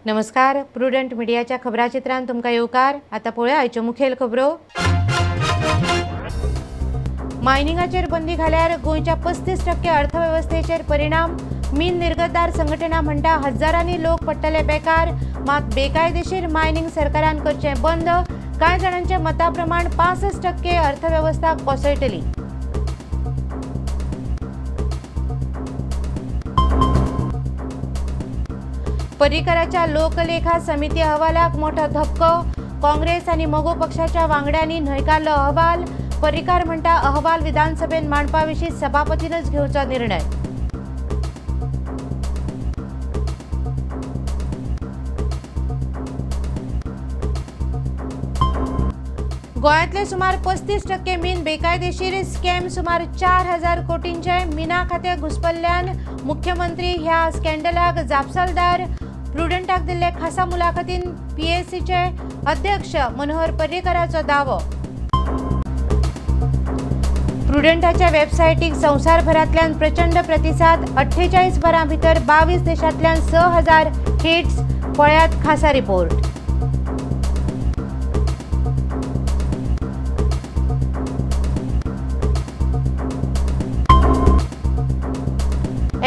नमस्कार, प्रुडंट मिडियाच्या खबराचित्रांत तुमकां येवकार। आता पळोवया आयच्यो मुखेल खबरो। मायनिंगाचेर बंदी घाल्यार गोंयच्या 35% अर्थवेवस्थेचेर परिणाम। मीन निर्गतदार संघटना म्हणटा हजारांनी लोक पडटले बेकार। मात बेकायदेशीर मायनिंग सरकारान करचें बंद। कांय जाणांच्या मता प्रमाण 65% अर्थवेवस्था कोसळटली। पर्रीकराच्या लोकलेखा समिती अहवालाक मोठो धपको। काँग्रेस आनी मोगो पक्षाच्या वांगड्यांनी न्हयकारलो अहवाल। पर्रीकार म्हणटा अहवाल विधानसभेत मांडपाविशीं सभापतीनच घेवचो निर्णय। गोंयांतले सुमार 35% मीन बेकायदेशीर स्कॅम सुमार 4000 कोटींचे मिना खाते घुसपल्ल्यान मुख्यमंत्री ह्या स्कॅन्डलाक जापसालदार। प्रुडंटाक दिल्ले खासा मुलाखतीन पीएसीचे अध्यक्ष मनोहर पर्रीकराचो दावो। प्रुडंटाच्या वेबसायटीक संवसारभरांतल्यान प्रचंड प्रतिसाद। 48 वरां भितर 22 देशांतल्यान 6000 हिट्स। पळयात खासा रिपोर्ट।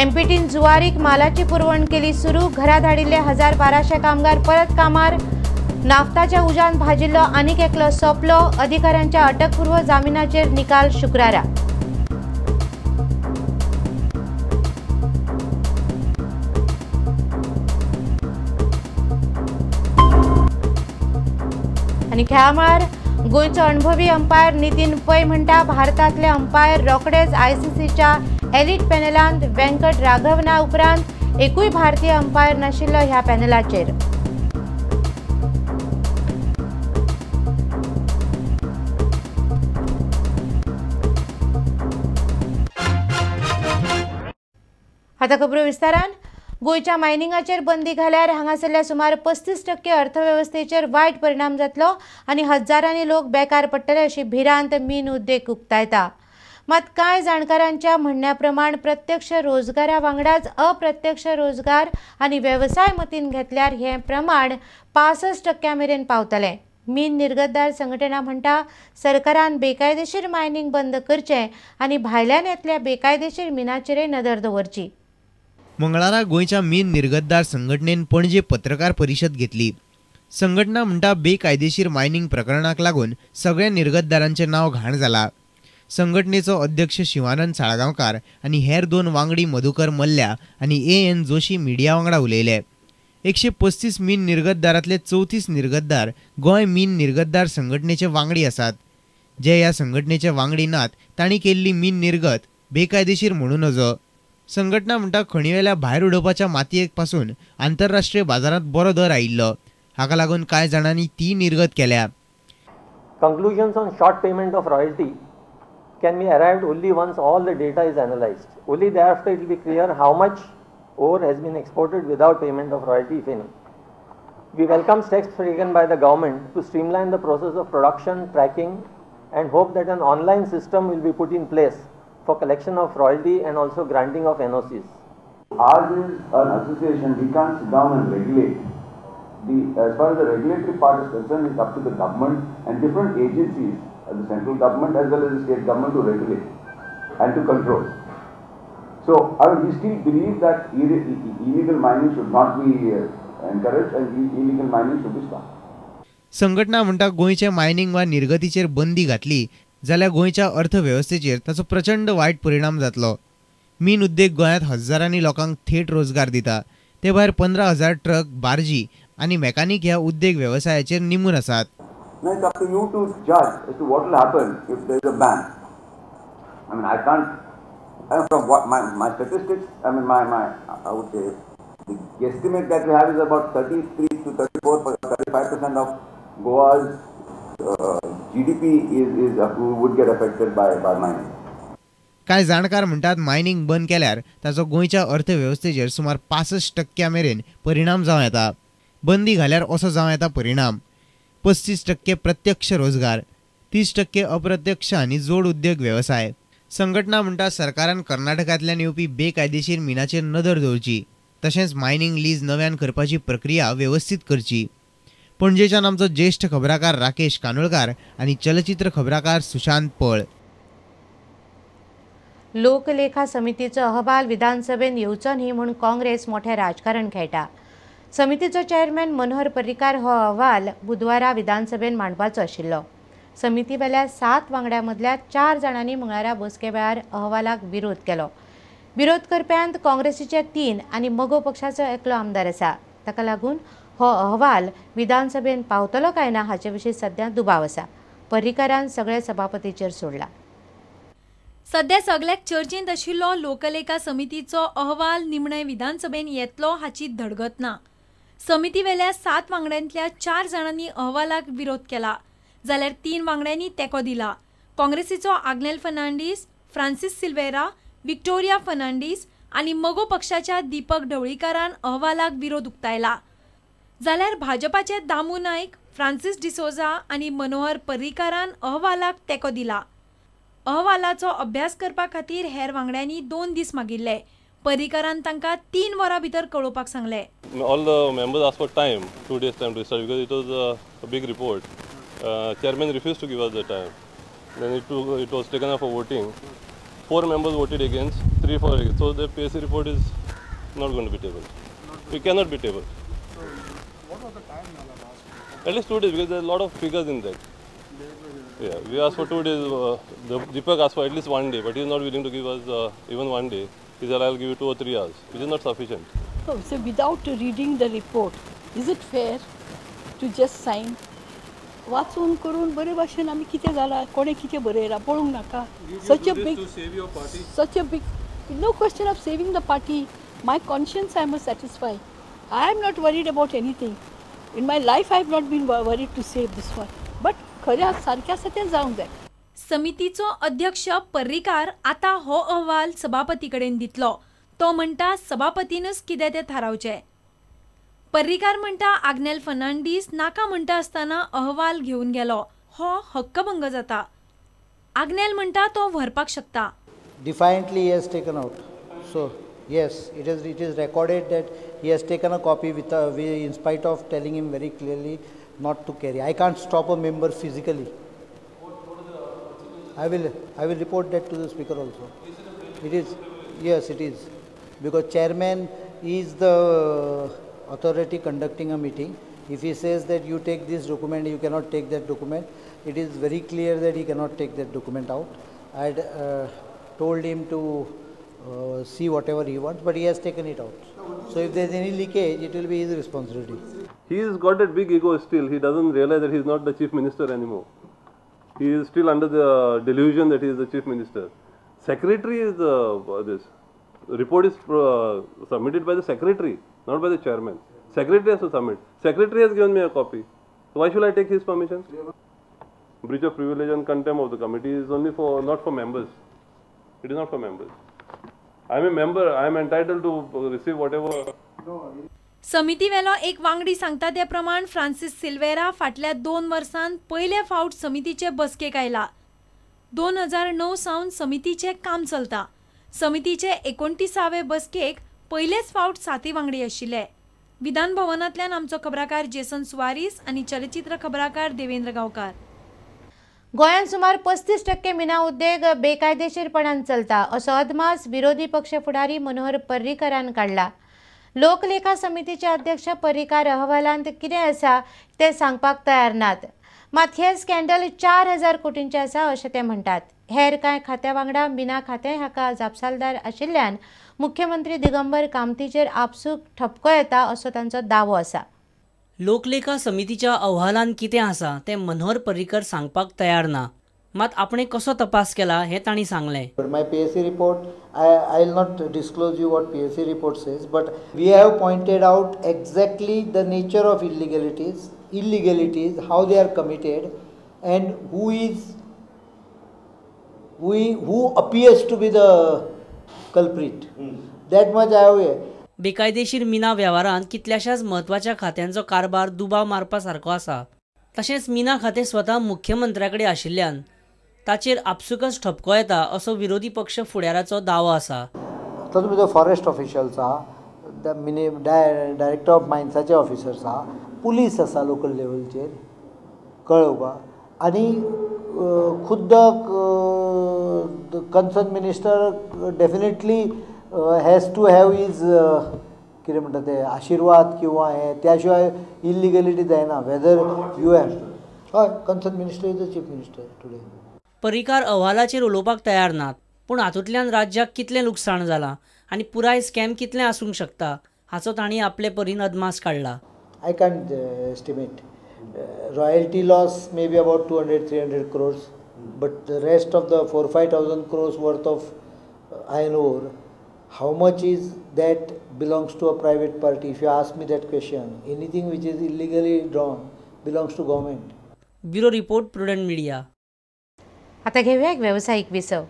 एमपीटीन जुवारीक मालाची पुरवण केली सुरू। घरा धाडिल्ले 1200 कामगार परत कामार। नाफ्ताच्या उज्यान भाजिल्लो आनीक एकलो सोंपलो। अधिकाऱ्यांच्या अटकपूर्व जामिनाचेर निकाल शुक्रारा। आनी खेळा मळार गोंयचो अणभवी अंपायर नितीन पै म्हणटा भारतांतले अंपायर रोखडेच आयसीसीच्या एलिट पॅनलांत वेंकट राघवना उपरांत एकूय भारतीय अंपायर नाशिल्लो ह्या पॅनलाचेर। आता खबरो विस्तारान। गोंयच्या मायनिंगाचेर बंदी घाल्यार हांगासरल्या सुमार 35% अर्थवेवस्थेचेर वायट परिणाम जातलो आनी हजारांनी लोक बेकार पडटले अशी भिरांत मीन उद्देग उक्तायता। मात कांय जाणकारांच्या म्हणण्या प्रमाण प्रत्यक्ष रोजगारा वांगडाच अप्रत्यक्ष रोजगार आनी वेवसाय मतीन घेतल्यार हें प्रमाण 65% मेरेन पावतलें। मीन निर्गतदार संघटना म्हणटा सरकारान बेकायदेशीर मायनिंग बंद करचें आनी भायल्यान येतल्या बेकायदेशीर मिनाचेरय नदर दवरची। मंगळारा गोंयच्या मीन निर्गतदार संघटनेन पणजे पत्रकार परिशद घेतली। संघटना म्हणटा बेकायदेशीर मायनिंग प्रकरणाक लागून सगळ्या निर्गतदारांचे नाव घाण जाला। संघटनेचो अध्यक्ष शिवानंद साळगांवकार आनी हेर 2 वांगडी मधुकर मल्ल्या आनी एएन जोशी मिडिया वांगडा उलयले। 135 मीन निर्गतदारांतले 34 निर्गतदार गोंय मीन निर्गतदार संघटनेचे वांगडी आसात। जे ह्या संघटनेचे वांगडी नात तांणी केल्ली मीन निर्गत बेकायदेशीर म्हणून नजो। संघटना म्हणटा खणीवेल्या भायर उडोवपाच्या मातयेक पासून आंतरराष्ट्रीय बाजारांत बरो दर आयिल्लो। हाका लागून कांय जाणांनी ती निर्गत केल्या। Conclusions on short payment of royalty can be arrived only once all the data is analyzed. Only thereafter it will be clear how much ore has been exported without payment of royalty, if any. We welcome steps taken by the government to streamline the process of production, tracking, and hope that an online system will be put in place for collection of royalty and also granting of NOCs. Ours is an association, we can't sit down and regulate. As far as the regulatory part is concerned, it's up to the government and different agencies, the central government as well as the state government, to regulate and to control. So, we still believe that illegal mining should not be encouraged and illegal mining should be stopped. संघटना म्हणटा गोंयचे mining वा निर्गतीचेर बंदी घातली जाल्यार गोंयच्या अर्थवेवस्थेचेर ताचो प्रचंड वायट परिणाम जातलो। मीन उद्देग गोंयांत हजारांनी लोकांक थेट रोजगार दिता। ते भायर 15000 ट्रक, बार्जी आनी मेकॅनिक ह्या उद्देग वेवसायाचेर निमून आसात। Now it's up to you to judge as to what will happen if there is a ban. I mean, I can't, from what my statistics, I mean, I would say, the guesstimate that we have is about 33 to 35% of Goa's GDP would get affected by mining. कांय जाणकार म्हणटात mining बंद केल्यार ताचो गोंयच्या अर्थवेवस्थेचेर सुमार 65% मेरेन परिणाम जावं येता. बंदी घाल्यार असो जावं येता परिणाम 35% प्रत्यक्ष रोजगार, 30% अप्रत्यक्ष आनी जोड उद्योग वेवसाय. संघटना म्हणटा सरकारान कर्नाटकांतल्यान येवपी बेकायदेशीर मिनाचेर नदर दवरची, तशेंच मायनिंग लीज नव्यान करपाची प्रक्रिया वेवस्थीत करची. पणजेच्यान आमचो ज्येश्ठ खबराकार राकेश कानोळकार आनी चलचित्र खबराकार सुशांत पळ. लोकलेखा समितीचो अहवाल विधानसभेत येवचो न्ही म्हूण काँग्रेस मोठें राजकारण खेळटा. समितीचो चेअरमॅन मनोहर पर्रीकार हो अहवाल बुधवारा विधानसभेत मांडपाचो आशिल्लो. समिती वेल्या 7 वांगड्यां मदल्या 4 जाणांनी मंगळारा बसके वेळार अहवालाक विरोध केलो. विरोध करप्यांत काँग्रेसीचे 3 आनी मगो पक्षाचो एकलो आमदार आसा. ताका लागून हो अहवाल विधानसभेत पावतलो काय ना हाचे विशीं सध्या दुबाव आसा. पर्रीकारान सगळे सभापतीचेर सोडला. सध्या सगळ्याक चर्चेंत आशिल्लो लोकलेखा समितीचो अहवाल निमणे विधानसभेत येतलो हाची धडगत ना. समिती वेल्या 7 वांगड्यांतल्या 4 जाणांनी अहवालाक विरोध केला, जाल्यार 3 वांगड्यांनी तेंको दिला. काँग्रेसीचो आग्नेल फर्नांडीस, फ्रांसीस सिल्वेरा, विक्टोरिया फर्नांडीस आनी मगो पक्षाच्या दीपक ढवळीकारान अहवालाक विरोध उक्तायला. जाल्यार भाजपाचे दामू नायक, फ्रांसीस डिसोजा आनी मनोहर पर्रीकारान अहवालाक तेंको दिला. अहवालाचो अभ्यास करपा खातीर हेर वांगड्यांनी 2 दीस मागिल्ले. पर्रीकारान तांकां 3 वरां भितर कळोवपाक सांगले. All the members asked for time, 2 days time to study because it was a big report. Chairman refused to give us the time. Then it was taken up for voting. 4 members voted against, 3 for against. So the PSC report is not going to be tabled. We cannot be tabled. What was the time last? At least 2 days because there are a lot of figures in that. Yeah, we asked for 2 days. Deepak asked for at least 1 day, but he is not willing to give us even 1 day. He said, I'll give you 2 or 3 hours, which is not sufficient. So without reading the report, is it fair to just sign? वाचून करून बरे भाशेन आमी कितें जाला, कोणे कितें बरयला पळोवंक नाका. Such a big, no question of saving the party. My conscience I must satisfy. I am not worried about anything. In my life I have not been worried to save this one. But खऱ्या सारक्या सत्यान जावंक जाय. समितीचो अध्यक्ष पर्रीकार आता हो अहवाल सभापती कडेन दितलो. तो म्हणटा सभापतीनच कितें तें थारावचें. पर्रीकार म्हणटा आग्नेल फर्नांडीस नाका म्हणटा आसतना अहवाल घेवन गेलो. हो हक्कभंग जाता. आग्नेल म्हणटा तो व्हरपाक शकता. Defiantly he has taken out. So yes, it is recorded that he has taken a copy in spite of telling him very clearly not to carry. I can't stop a member physically. I will report that to the speaker also. It is because chairman is the authority conducting a meeting. If he says that you take this document, you cannot take that document, it is very clear that he cannot take that document out. I had told him to see whatever he wants, but he has taken it out. So if there is any leakage, it will be his responsibility. He's got that big ego still. He doesn't realize that he's not the chief minister anymore. He is still under the delusion that he is the chief minister. Secretary is this report is submitted by the secretary, not by the chairman. Secretary has to submit. Secretary has given me a copy. So why should I take his permission? Breach of privilege and contempt of the committee is only not for members. It is not for members. I am a member. I am entitled to receive whatever. समिती वेलो एक वांगडी सांगता ते प्रमाण Francis Silveira फाटल्या 2 वर्सांत पयले फावट समितीचे बसकेक आयला. 2009 सावन समितीचे काम चलता. समितीचे 29वे बसकेक पयलेच फावट 7 वांगडी आशिल्ले. विधान भवनांतल्यान आमचो खबराकार जेसन सुवारीस आनी चलचित्र खबराकार देवेंद्र गांवकार. गोंयांत सुमार 35% मिना उद्देग बेकायदेशीरपणान चलता असो अदमास विरोधी पक्ष फुडारी मनोहर पर्रीकारान काडला. लोकलेखा समितीचे अध्यक्ष पर्रीकार अहवालांत कितें आसा ते सांगपाक तयार नात. मात हे स्कॅन्डल 4000 कोटींचे आसा अशें ते म्हणटात. हेर कांय खात्या वांगडा मिना खातें हाका जापसालदार आशिल्ल्यान मुख्यमंत्री दिगंबर कामतीचेर आपसूक ठपको येता असो तांचो दावो आसा. लोकलेखा समितीच्या अहवालान कितें आसा तें मनोहर पर्रीकर सांगपाक तयार ना, मात आपणे कसो तपास केला हें तांणी सांगलें. My PSC report, I'll not disclose you what PSC report says, but we have pointed out exactly the nature of illegalities, how they are committed, and who appears to be the culprit. That much I have. बेकायदेशीर मिना वेव्हारांत कितल्याशाच म्हत्वाच्या खात्यांचो कारभार दुबाव मारपा सारको आसा. तशेंच मिना खातें स्वता मुख्यमंत्र्या कडेन आशिल्ल्यान ताचेर आपसुकच ठपको येता असो विरोधी पक्ष फुडाऱ्याचो दावो आसा. तातूंत भितर फॉरेस्ट ऑफिशियल्स आहा, डायरेक्टर ऑफ मायन्साचे ऑफिसर्स आहा, पुलीस आसा लोकल लेवलचेर कळोवपाक, आनी खुद्द concern minister definitely has to have is कितें म्हणटा ते आशिर्वाद किंवा हे त्या शिवाय इल्लिगलिटी जायना. वेदर यू हॅव हय concern minister is the chief minister today. Parrikar अहवालाचेर उलोवपाक तयार नात, पूण हातूंतल्यान राज्याक कितलें लुकसाण जालां आनी पुराय स्कॅम कितलें आसूंक शकता हाचो तांणी आपले परीन अदमास काडला. I can't estimate. Royalty loss may be about 200-300 crores, but the rest of the 4,000-5,000 crores worth of iron ore, how much is that belongs to a private party? If you ask me that question, anything which is illegally drawn belongs to government. Bureau report, prudent media. आता घेऊया एक व्यावसायिक विसव.